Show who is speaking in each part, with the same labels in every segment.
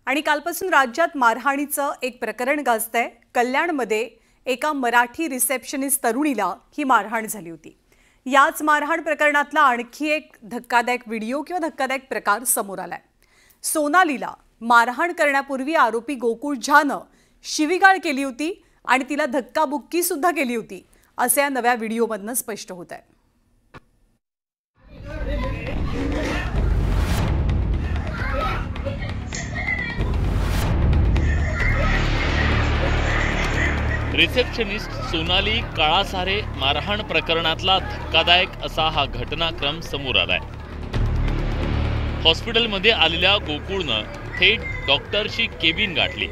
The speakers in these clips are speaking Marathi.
Speaker 1: आणि कालपासून राज्यात मारहाणीचं एक प्रकरण गाजतंय। कल्याणमध्ये एका मराठी रिसेप्शनिस्ट तरुणीला ही मारहाण झाली होती। याच मारहाण प्रकरणातला आणखी एक धक्कादायक व्हिडिओ किंवा धक्कादायक प्रकार समोर आलाय। सोनालीला मारहाण करण्यापूर्वी आरोपी गोकुळ झानं शिवीगाळ केली होती आणि तिला धक्काबुक्की सुद्धा केली होती, असे या नव्या व्हिडिओमधून स्पष्ट होत आहे।
Speaker 2: रिसेप्शनिस्ट सोनाली काळासारे मारहाण प्रकरणातला धक्कादायक असा हा घटनाक्रम समोर आलाय। हॉस्पिटलमध्ये आलेल्या गोकुळनं थेट डॉक्टरची केबिन गाठली,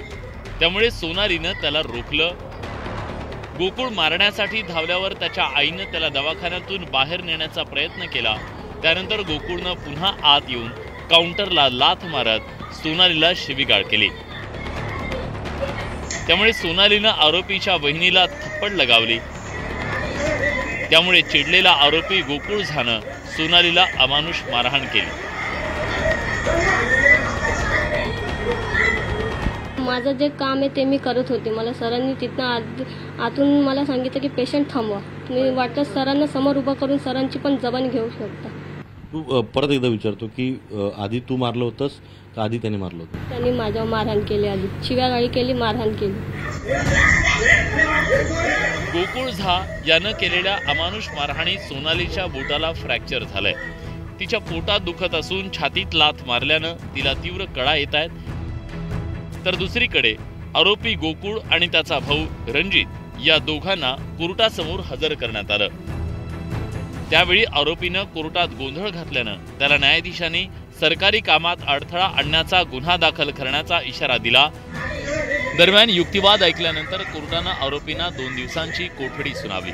Speaker 2: त्यामुळे सोनालीनं त्याला रोखलं। गोकुळ मारण्यासाठी धावल्यावर त्याच्या आईनं त्याला दवाखान्यातून बाहेर नेण्याचा प्रयत्न केला। त्यानंतर गोकुळनं पुन्हा आत येऊन काउंटरला लाथ मारत सोनालीला शिवीगाळ केली। त्यामुळे सोनालीनं आरोपीच्या बहिणीला थप्पड लगावली। त्यामुळे चिडलेला आरोपी गोकुळ झानं सोनालीला अमानुष मारहाण केली।
Speaker 3: माझं जे काम आहे ते मी करत होते। मला सरांनी तिथनं आतून मला सांगितलं की पेशंट थांबवा। मी वाटतं सरांना समोर उभं करून सरांची पण जबान घेऊ शकता।
Speaker 4: तू परत एकदा विचारतो की आधी तू मारलं होतंस का आधी त्याने मारलं होतं?
Speaker 3: त्यांनी माझ्यावर मारहाण केली, आधी शिव्यागाळी केली, मारहाण केली।
Speaker 2: गोकुळ झा यानं केलेल्या अमानुष मारहाणीत सोनालीच्या बोटाला फ्रॅक्चर झालंय। तिच्या पोटात दुखत असून छातीत लाथ मारल्यानं तिला तीव्र कळा येत आहेत। तर दुसरीकडे आरोपी गोकुळ आणि त्याचा भाऊ रणजित या दोघांना कोर्टासमोर हजर करण्यात आलं। त्यावेळी आरोपीनं कोर्टात गोंधळ घातल्यानं त्याला न्यायाधीशांनी सरकारी कामात अडथळा आणण्याचा गुन्हा दाखल करण्याचा इशारा दिला। दरम्यान युक्तिवाद ऐकल्यानंतर कोर्टानं आरोपींना 2 दिवसांची कोठडी सुनावली।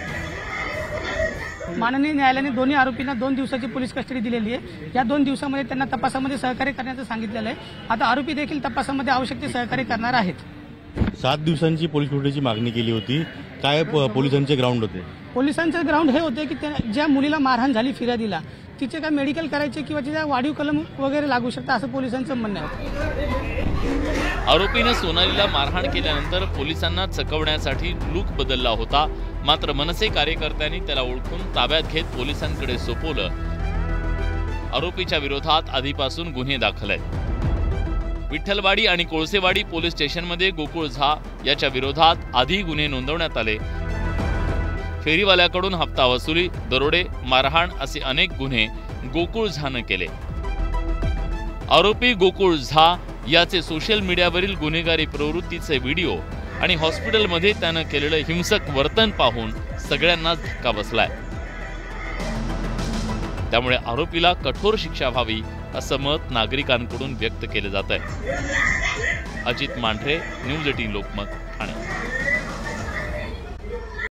Speaker 5: माननीय न्यायालयाने दोन्ही आरोपींना 2 दिवसाची पोलीस कस्टडी दिलेली आहे। या 2 दिवसामध्ये त्यांना तपासामध्ये सहकार्य करण्याचं सांगितलेलं आहे। आता आरोपी देखील तपासामध्ये आवश्यक ते सहकार्य करणार आहेत।
Speaker 4: 7 दिवसांची पोलीस कोठडीची मागणी केली होती, काय पोलिसांचे ग्राउंड होते?
Speaker 5: पोलिसांचे ग्राउंड हे होते की ज्या मुलीला मारहाण झाली फिर्यादीला, तिचे काय मेडिकल करायचे किंवा तिच्या वाढीव कलम वगैरे लागू शकतात, असं पोलिसांचं म्हणणं आहे।
Speaker 2: आरोपीनं सोनालीला मारहाण केल्यानंतर पोलिसांना चकवण्यासाठी लूक बदलला होता। मात्र मनसे कार्यकर्त्यांनी त्याला ओळखून ताब्यात घेत पोलिसांकडे सोपवलं। आरोपीच्या विरोधात आधीपासून गुन्हे दाखल आहेत। विठ्ठलवाडी आणि कोळसेवाडी पोलीस स्टेशनमध्ये गोकुळ झा याच्या विरोधात आधी गुन्हे नोंदवण्यात आले। फेरीवाल्याकडून हप्ता वसुली, दरोडे, मारहाण असे अनेक गुन्हे गोकुळ झानं केले। आरोपी गोकुळ झा याचे सोशल मीडियावरील गुन्हेगारी प्रवृत्तीचे व्हिडिओ आणि हॉस्पिटलमध्ये त्यानं केलेलं हिंसक वर्तन पाहून सगळ्यांनाच धक्का बसलाय। त्यामुळे आरोपीला कठोर शिक्षा व्हावी असं मत नागरिकांकडून व्यक्त केलं जात आहे। अजित मांढरे, न्यूज 18 लोकमत, ठाणे।